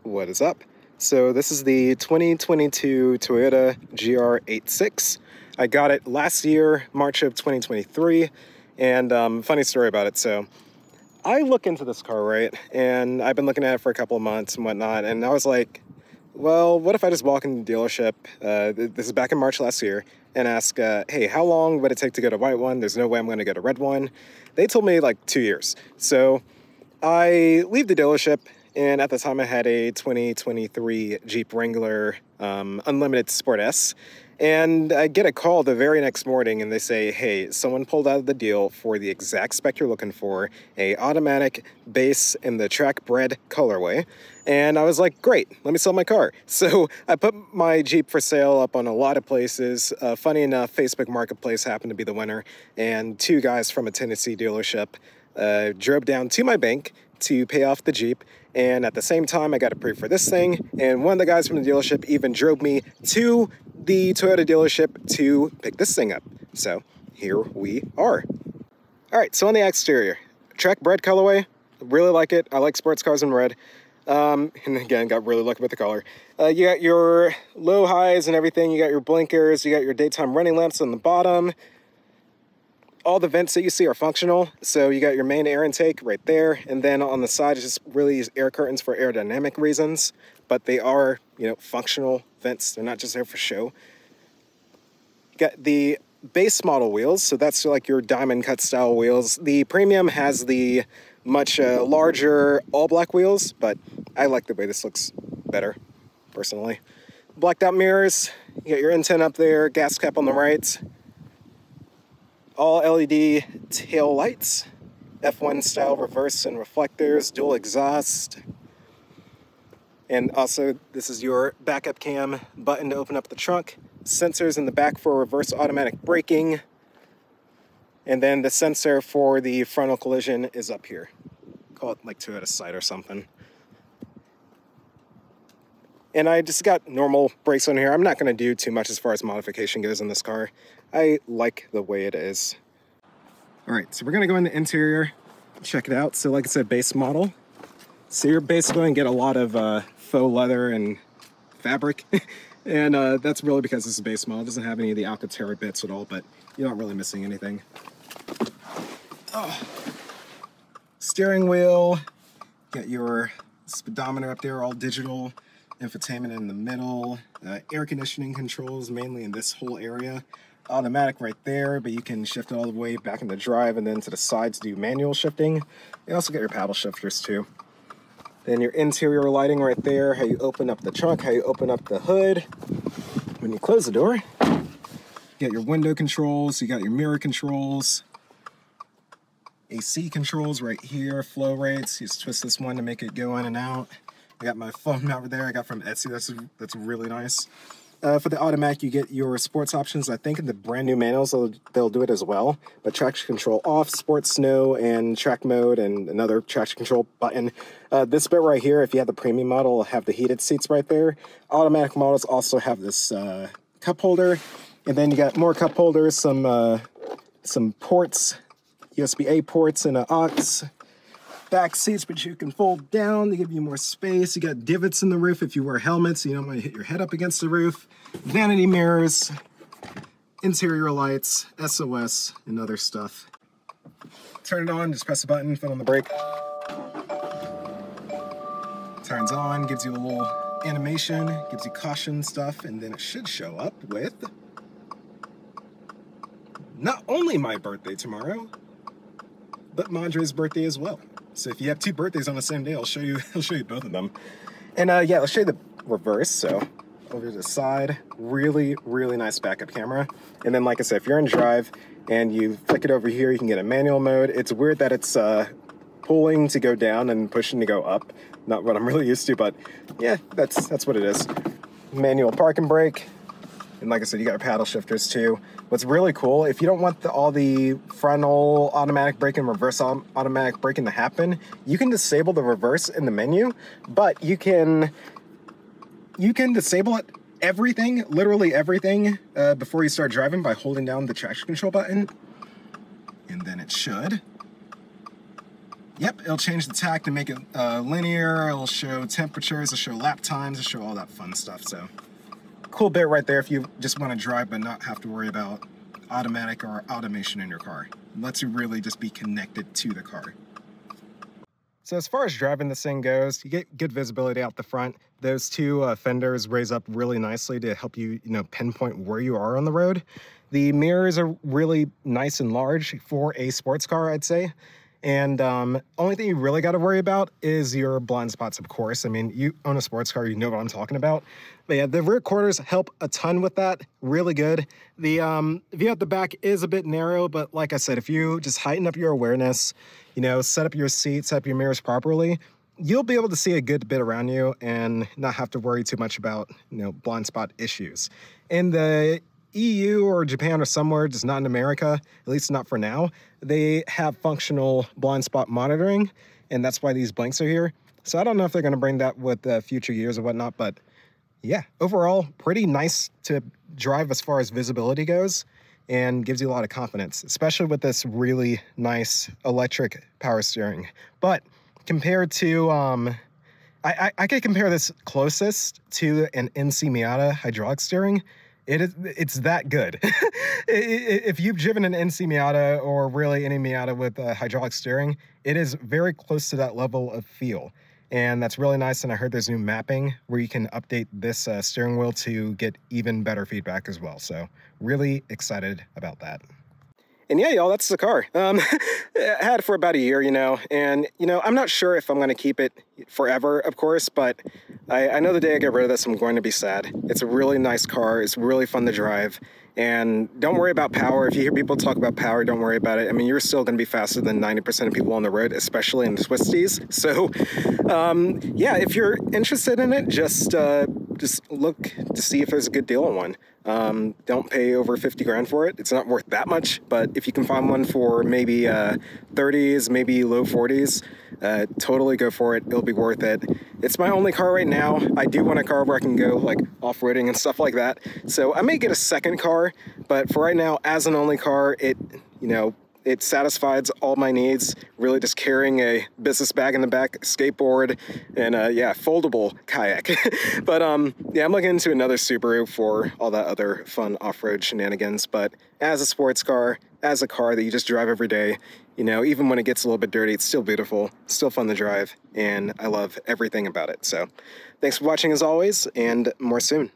What is up? So this is the 2022 Toyota GR86. I got it last year, March of 2023, and funny story about it. So I look into this car, right? And I've been looking at it for a couple of months and whatnot, and I was like, well, what if I just walk into the dealership, this is back in March last year, and ask, hey, how long would it take to get a white one? There's no way I'm going to get a red one. They told me like 2 years. So I leave the dealership, and at the time I had a 2023 Jeep Wrangler Unlimited Sport S, and I get a call the very next morning and they say, hey, someone pulled out of the deal for the exact spec you're looking for, a automatic base in the track bred colorway. And I was like, great, let me sell my car. So I put my Jeep for sale up on a lot of places. Funny enough, Facebook Marketplace happened to be the winner, and two guys from a Tennessee dealership drove down to my bank to pay off the Jeep, and at the same time I got approved for this thing, and one of the guys from the dealership even drove me to the Toyota dealership to pick this thing up. So here we are. All right, so on the exterior, track bred colorway, really like it. I like sports cars in red. And again, got really lucky with the color. You got your low highs and everything. You got your blinkers, you got your daytime running lamps on the bottom. All the vents that you see are functional. So you got your main air intake right there. And then on the side is just really air curtains for aerodynamic reasons. But they are, functional vents. They're not just there for show. You got the base model wheels. So that's like your diamond cut style wheels. The premium has the much larger all black wheels, but I like the way this looks better, personally. Blacked out mirrors. You got your intent up there, gas cap on the right. All LED tail lights, F1 style reverse and reflectors, dual exhaust. And also, this is your backup cam button to open up the trunk. Sensors in the back for reverse automatic braking. And then the sensor for the frontal collision is up here. Call it like Toyota Sight or something. And I just got normal brakes on here. I'm not going to do too much as far as modification goes in this car. I like the way it is. All right, so we're going to go in the interior, check it out. So like I said, base model. So you're basically going to get a lot of faux leather and fabric. And that's really because this is base model. It doesn't have any of the Alcantara bits at all, but you're not really missing anything. Oh. Steering wheel, got your speedometer up there, all digital. Infotainment in the middle, air conditioning controls mainly in this whole area. Automatic right there, but you can shift it all the way back in the drive and then to the sides to do manual shifting. You also get your paddle shifters too. Then your interior lighting right there, how you open up the trunk, how you open up the hood. When you close the door, you got your window controls, you got your mirror controls, AC controls right here, flow rates. You just twist this one to make it go in and out. I got my phone over there I got from Etsy. That's really nice. For the automatic, you get your sports options. I think in the brand new manuals, they'll do it as well. But traction control off, sports snow, and track mode, and another traction control button. This bit right here, if you have the premium model, will have the heated seats right there. Automatic models also have this cup holder. And then you got more cup holders, some ports, USB-A ports, and an aux. Back seats, which you can fold down to give you more space. You got divots in the roof if you wear helmets, so you don't want to hit your head up against the roof. Vanity mirrors, interior lights, SOS, and other stuff. Turn it on, just press the button, foot on the brake. Turns on, gives you a little animation, gives you caution stuff, and then it should show up with not only my birthday tomorrow, but Madre's birthday as well. So if you have two birthdays on the same day, I'll show you both of them. And yeah, I'll show you the reverse. So over to the side, really, really nice backup camera. And then like I said, if you're in drive and you flick it over here, you can get a manual mode. It's weird that it's pulling to go down and pushing to go up. Not what I'm really used to, but yeah, that's what it is. Manual parking brake. And like I said, you got your paddle shifters too. What's really cool, if you don't want all the frontal automatic braking and reverse automatic braking to happen, you can disable the reverse in the menu, but you can disable it, everything, literally everything, before you start driving by holding down the traction control button. And then it should Yep, it'll change the tach to make it linear. It'll show temperatures, it'll show lap times, it'll show all that fun stuff. So cool bit right there if you just want to drive but not have to worry about automatic or automation in your car. It lets you really just be connected to the car. So as far as driving this thing goes, you get good visibility out the front. Those two fenders raise up really nicely to help you, pinpoint where you are on the road. The mirrors are really nice and large for a sports car, I'd say. And only thing you really got to worry about is your blind spots, of course. I mean, you own a sports car, you know what I'm talking about. But yeah, the rear quarters help a ton with that. Really good. The view at the back is a bit narrow, but like I said, if you just heighten up your awareness, set up your seat, set up your mirrors properly, you'll be able to see a good bit around you and not have to worry too much about, blind spot issues. In the EU or Japan or somewhere, just not in America, at least not for now, they have functional blind spot monitoring, and that's why these blinks are here. So I don't know if they're going to bring that with future years or whatnot, but yeah, overall, pretty nice to drive as far as visibility goes and gives you a lot of confidence, especially with this really nice electric power steering. But compared to, I could compare this closest to an NC Miata hydraulic steering. It's that good. If you've driven an NC Miata or really any Miata with hydraulic steering, it is very close to that level of feel. And that's really nice. And I heard there's new mapping where you can update this steering wheel to get even better feedback as well. So really excited about that. And yeah, y'all, that's the car. I had it for about a year, and, I'm not sure if I'm going to keep it forever, of course, but I know the day I get rid of this, I'm going to be sad. It's a really nice car. It's really fun to drive. And don't worry about power. If you hear people talk about power, don't worry about it. I mean, you're still going to be faster than 90% of people on the road, especially in the twisties. So, yeah, if you're interested in it, just look to see if there's a good deal on one. Don't pay over 50 grand for it. It's not worth that much, but if you can find one for maybe 30s, maybe low 40s, totally go for it. It'll be worth it. It's my only car right now. I do want a car where I can go like off-roading and stuff like that. So I may get a second car, but for right now, as an only car, it satisfies all my needs, really just carrying a business bag in the back, skateboard, and yeah, foldable kayak. But yeah, I'm looking into another Subaru for all that other fun off-road shenanigans. But as a sports car, as a car that you just drive every day, even when it gets a little bit dirty, it's still beautiful, still fun to drive, and I love everything about it. So thanks for watching as always, and more soon.